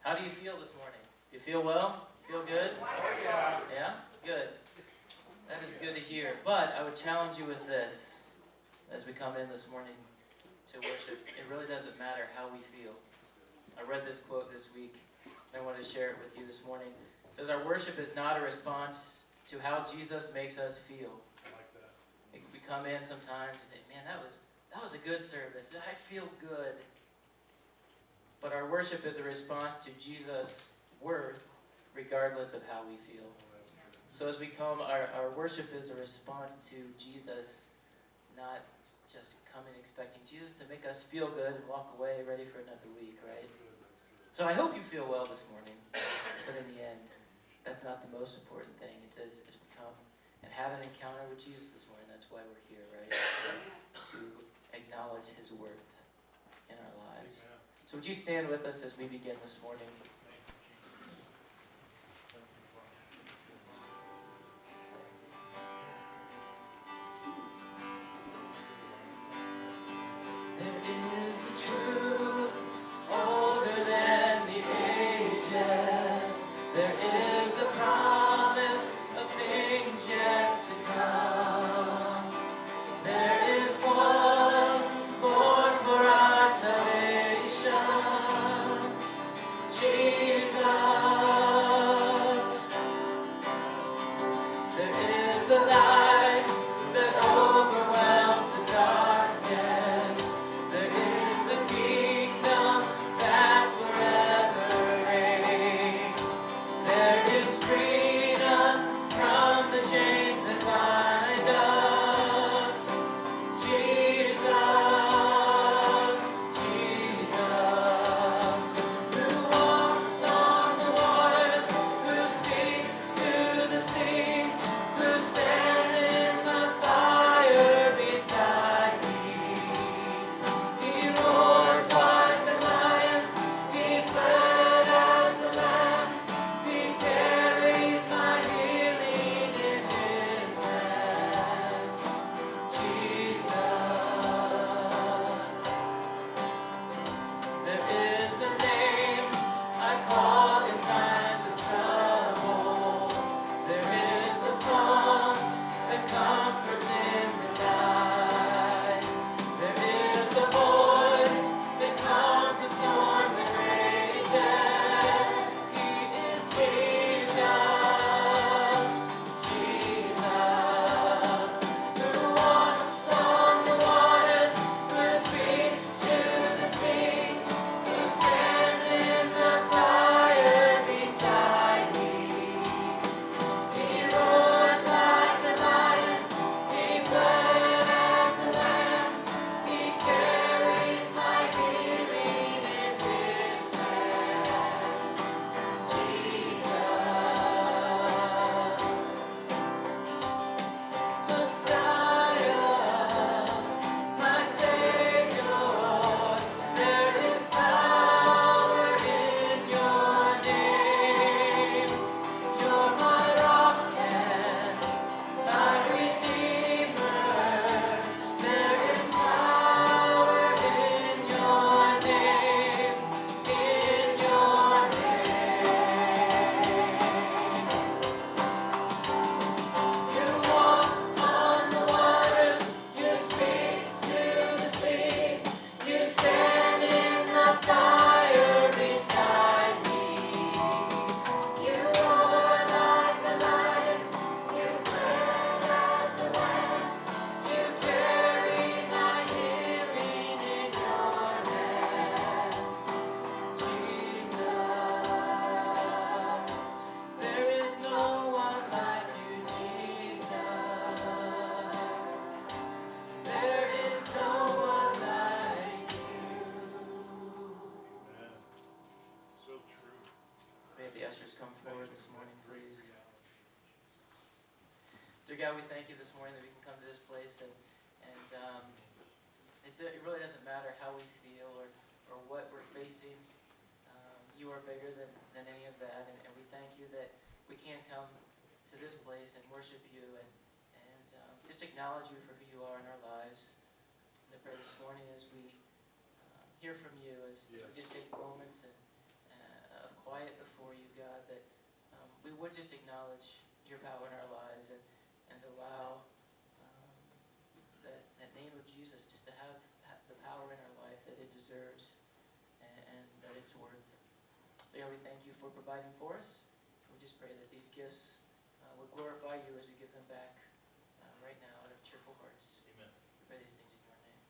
How do you feel this morning? You feel well? Feel good? Yeah. Yeah? Good. That is good to hear. But I would challenge you with this as we come in this morning to worship. It really doesn't matter how we feel. I read this quote this week, and I want to share it with you this morning. It says, our worship is not a response to how Jesus makes us feel. I like that. We come in sometimes and say, man, that was a good service. I feel good. But our worship is a response to Jesus' worth, regardless of how we feel. So as we come, our worship is a response to Jesus, not just coming expecting Jesus to make us feel good and walk away ready for another week, right? So I hope you feel well this morning, but in the end, that's not the most important thing. It says as we come and have an encounter with Jesus this morning, that's why we're here, right? To acknowledge his worth in our lives. Amen. So would you stand with us as we begin this morning? There is a truth older than the ages. There is a promise of things yet to come. There is one born for our salvation, Jesus. There is a light that overwhelms the darkness. There is a kingdom that forever reigns. There is freedom from the chains that bind us. Jesus, Jesus, who walks on the waters, who speaks to the sea, who stands in the fire beside me. He roars like a lion, he bled as a lamb, he carries my healing in his hands. Jesus, there is a name I call in times of trouble. There is a song that comforts in the night. There is a voice that calms the storm that rages. He is Jesus, who walks on the waters, who speaks to the sea, who stands in the fire beside me. He roars like a lion, he bled as a lamb, he carries my healing in his hands. Jesus, Messiah, my Savior, there is power in your name. You're my rock and my Redeemer. There is power in your name, in your name. You walk on the waters, you speak to the sea, you stand in the fire beside me. You roar like a lion, you bled as a lamb, you carry my healing in your hands. Jesus, there is no one like you, Jesus. There is no one like you. Amen. So true. May the ushers come forward this morning, please. Dear God, we thank you this morning that we can come to this place and it really doesn't matter how we feel or what we're facing. You are bigger than any of that, and we thank you that we can come to this place and worship you and just acknowledge you for who you are in our lives. And I pray this morning as we hear from you, as we just take moments of would just acknowledge your power in our lives and allow that name of Jesus just to have the power in our life that it deserves and that it's worth. Lord, we thank you for providing for us. We just pray that these gifts will glorify you as we give them back right now out of cheerful hearts. Amen. We pray these things in your name.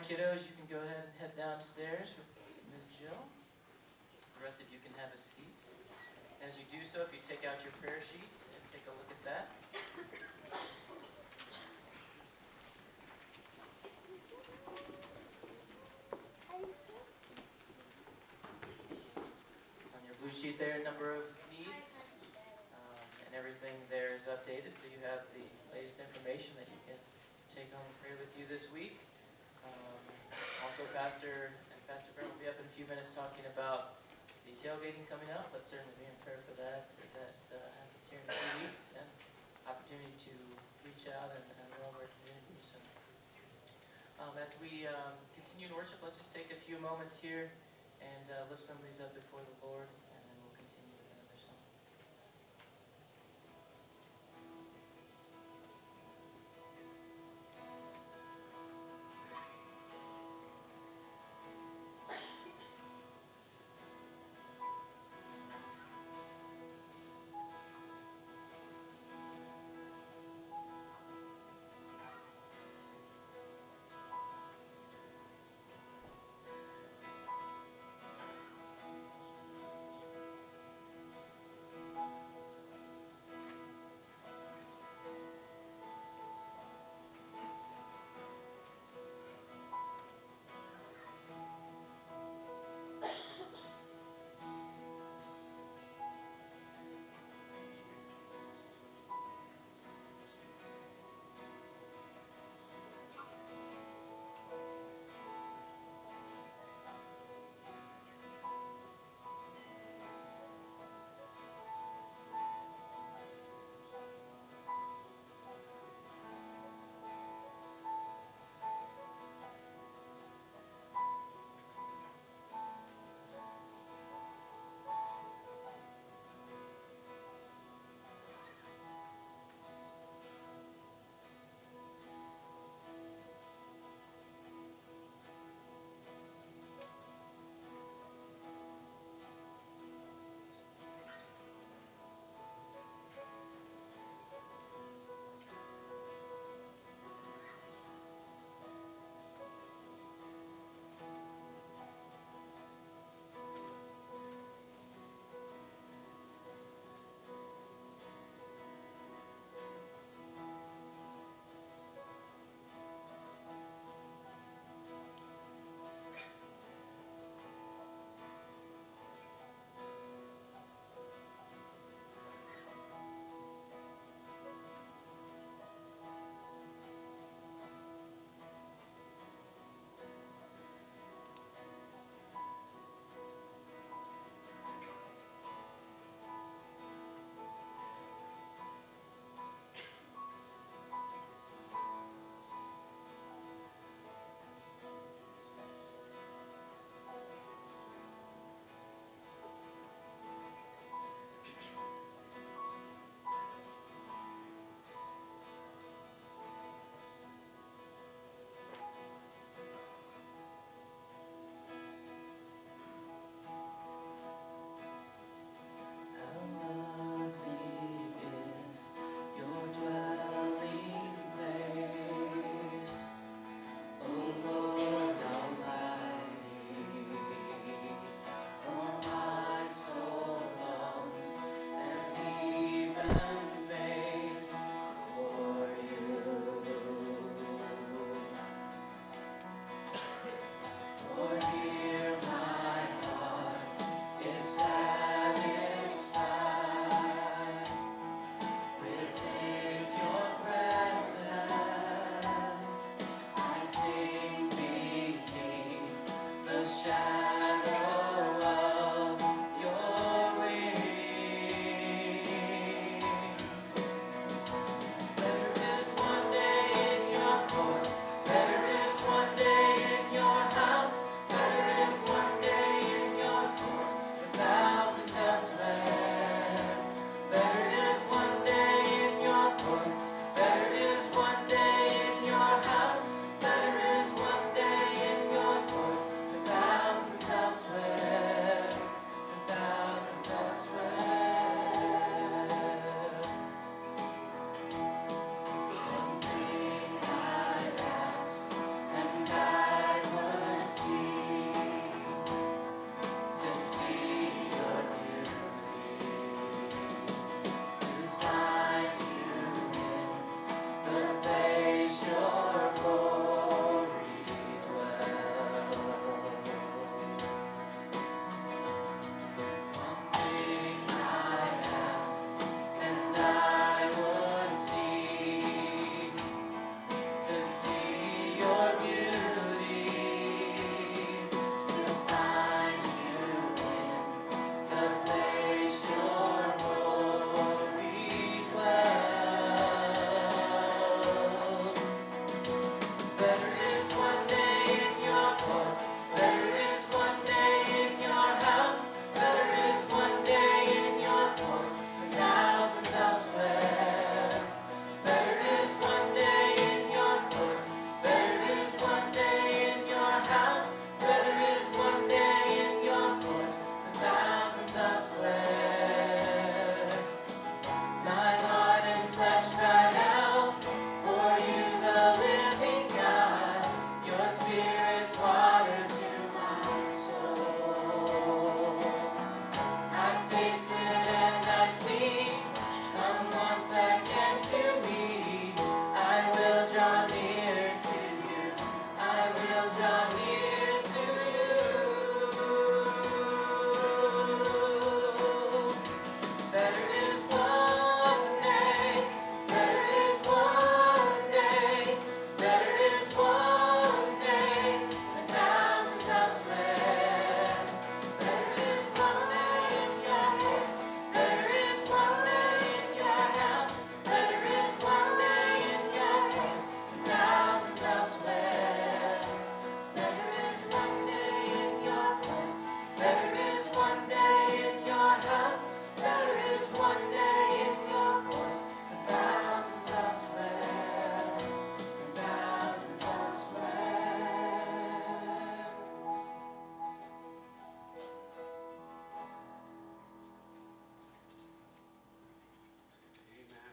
Kiddos, you can go ahead and head downstairs with Ms. Jill. The rest of you can have a seat. As you do so, if you take out your prayer sheets and take a look at that. On your blue sheet there, a number of needs, and everything there is updated, so you have the latest information that you can take home and pray with you this week. Also, Pastor Brent will be up in a few minutes talking about the tailgating coming up. Let's certainly be in prayer for that as that happens here in a few weeks, and opportunity to reach out and love our community. So, as we continue in worship, let's just take a few moments here and lift some of these up before the Lord, and then we'll continue with another song.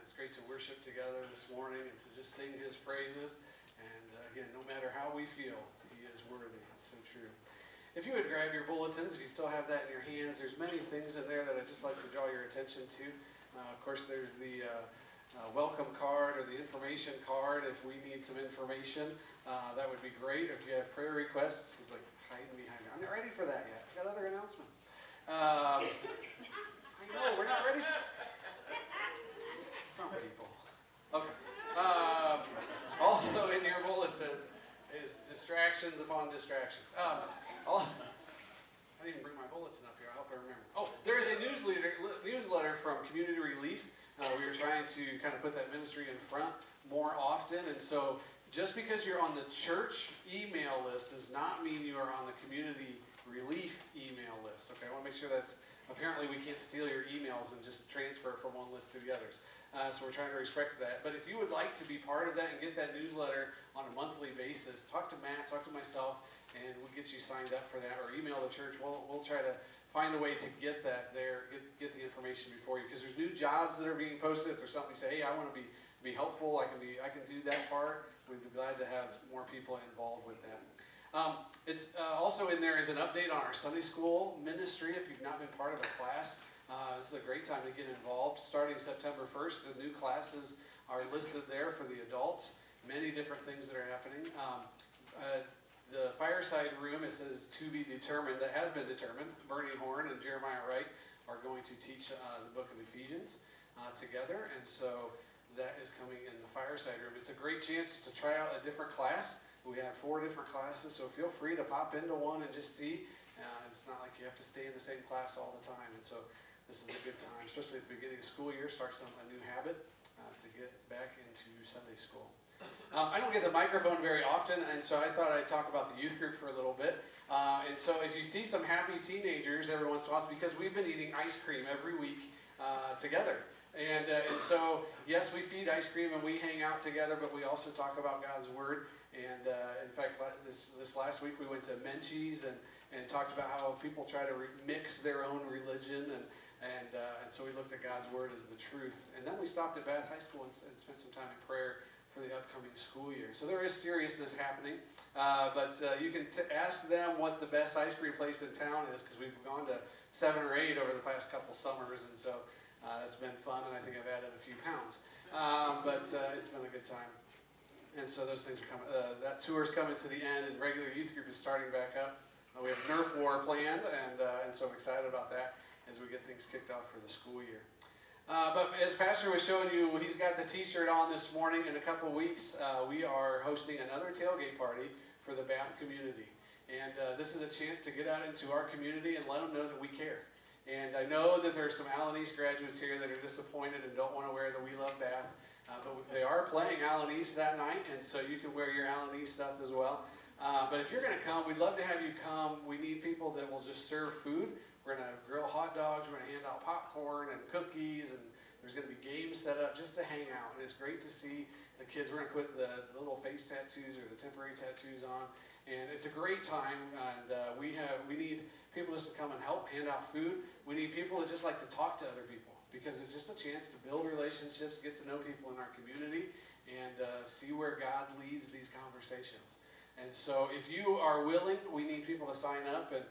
it's great to worship together this morning and to just sing his praises. And again, no matter how we feel, he is worthy. It's so true. If you would grab your bulletins, if you still have that in your hands, there's many things in there that I'd just like to draw your attention to. Of course, there's the welcome card or the information card if we need some information. That would be great. If you have prayer requests, he's like hiding behind me. I'm not ready for that yet. I've got other announcements. I know, we're not ready. Some people. Okay. Also in your bulletin is distractions upon distractions. I didn't even bring my bulletin up here. I hope I remember. Oh, there is a newsletter from Community Relief. We were trying to kind of put that ministry in front more often, and so just because you're on the church email list does not mean you are on the Community Relief email list. Okay, I want to make sure that's, apparently we can't steal your emails and just transfer from one list to the others. So we're trying to respect that. But if you would like to be part of that and get that newsletter on a monthly basis, talk to Matt, talk to myself, and we'll get you signed up for that, or email the church. We'll try to find a way to get that there, get the information before you, because there's new jobs that are being posted. If there's something you say, hey, I want to be helpful, I can do that part. We'd be glad to have more people involved with that. It's also in there is an update on our Sunday school ministry. If you've not been part of a class, this is a great time to get involved. Starting September 1st, the new classes are listed there for the adults. Many different things that are happening. The fireside room, it says to be determined, that has been determined. Bernie Horn and Jeremiah Wright are going to teach the book of Ephesians together, and so that is coming in the fireside room. It's a great chance to try out a different class. We have 4 different classes, so feel free to pop into one and just see. It's not like you have to stay in the same class all the time, and so this is a good time, especially at the beginning of school year, start a new habit to get back into Sunday school. I don't get the microphone very often, and so I thought I'd talk about the youth group for a little bit. And so if you see some happy teenagers every once in a while, it's because we've been eating ice cream every week together. And so, yes, we feed ice cream and we hang out together, but we also talk about God's Word. And in fact, this last week we went to Menchie's and talked about how people try to mix their own religion. And so we looked at God's Word as the truth. And then we stopped at Bath High School and spent some time in prayer for the upcoming school year. So there is seriousness happening. But you can ask them what the best ice cream place in town is, because we've gone to 7 or 8 over the past couple summers. And so it's been fun, and I think I've added a few pounds. But it's been a good time. And so those things are coming. That tour's coming to the end, and regular youth group is starting back up. We have Nerf War planned, and so I'm excited about that as we get things kicked off for the school year. But as Pastor was showing you, he's got the t-shirt on this morning. In a couple weeks, we are hosting another tailgate party for the Bath community. And this is a chance to get out into our community and let them know that we care. And I know that there are some Allen East graduates here that are disappointed and don't want to wear the We Love Bath. But they are playing Allen East that night, and so you can wear your Allen East stuff as well. But if you're going to come, we'd love to have you come. We need people that will just serve food. We're going to grill hot dogs. We're going to hand out popcorn and cookies, and there's going to be games set up just to hang out. And it's great to see the kids. We're going to put the little face tattoos or the temporary tattoos on, and it's a great time. And we need people just to come and help, hand out food. We need people that just like to talk to other people, because it's just a chance to build relationships, get to know people in our community, and see where God leads these conversations. And so if you are willing, we need people to sign up and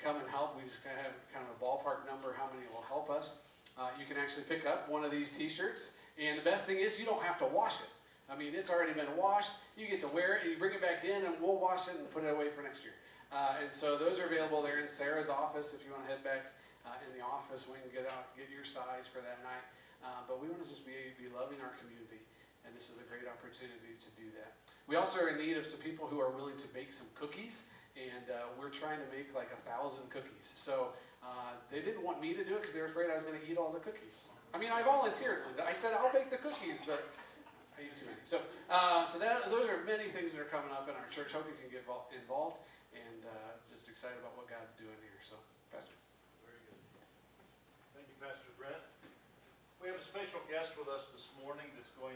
come and help. We just have kind of a ballpark number how many will help us. You can actually pick up one of these t-shirts, and the best thing is you don't have to wash it. I mean, it's already been washed. You get to wear it, and you bring it back in, and we'll wash it and put it away for next year. And so those are available there in Sarah's office if you want to head back in the office. We can get your size for that night. But we want to just be loving our community, and this is a great opportunity to do that. We also are in need of some people who are willing to bake some cookies, and we're trying to make like 1,000 cookies. So they didn't want me to do it because they were afraid I was going to eat all the cookies. I mean, I volunteered. I said, I'll bake the cookies, but I ate too many. So those are many things that are coming up in our church. Hope you can get involved, and just excited about what God's doing here. So, Pastor. Very good. Thank you, Pastor Brent. We have a special guest with us this morning that's going